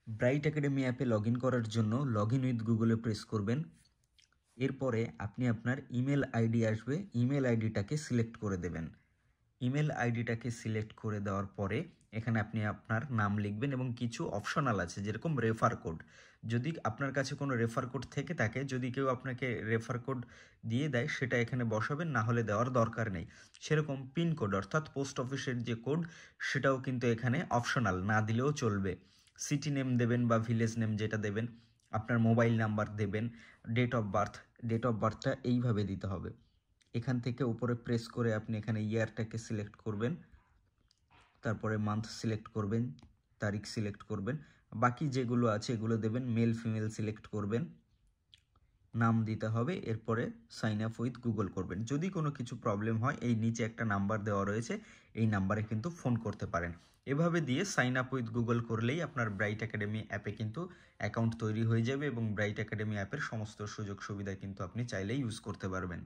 Bright academy অ্যাপে log in করার জন্য লগ ইন উইথ গুগলে প্রেস করবেন। এরপরে আপনি আপনার ইমেল আইডি আসবে, ইমেল আইডিটাকে সিলেক্ট করে দেবেন। ইমেল আইডিটাকে সিলেক্ট করে দেওয়ার পরে এখানে আপনি আপনার নাম লিখবেন এবং কিছু অপশনাল আছে যেরকম রেফার কোড। যদি আপনার কাছে কোনো রেফার কোড থেকে থাকে, যদি কেউ আপনাকে রেফার কোড দিয়ে দেয় সেটা এখানে বসাবেন, না হলে দেওয়ার দরকার নেই। সেরকম পিন কোড অর্থাৎ পোস্ট অফিসের যে কোড সেটাও কিন্তু এখানে অপশনাল, না দিলেও চলবে। সিটি নেম দেবেন বা ভিলেজ নেম যেটা দেবেন, আপনার মোবাইল নাম্বার দেবেন, ডেট অফ বার্থটা এইভাবে দিতে হবে। এখান থেকে উপরে প্রেস করে আপনি এখানে ইয়ারটাকে সিলেক্ট করবেন, তারপরে মান্থ সিলেক্ট করবেন, তারিখ সিলেক্ট করবেন, বাকি যেগুলো আছে এগুলো দেবেন। মেল ফিমেল সিলেক্ট করবেন, নাম দিতে হবে, এরপরে সাইন আপ উইথ গুগল করবেন। যদি কোনো কিছু প্রবলেম হয় এই নিচে একটা নাম্বার দেওয়া রয়েছে, এই নাম্বারে কিন্তু ফোন করতে পারেন। এভাবে দিয়ে সাইন আপ উইথ গুগল করলেই আপনার ব্রাইট একাডেমি অ্যাপে কিন্তু অ্যাকাউন্ট তৈরি হয়ে যাবে এবং ব্রাইট একাডেমি অ্যাপের সমস্ত সুযোগ সুবিধা কিন্তু আপনি চাইলেই ইউজ করতে পারবেন।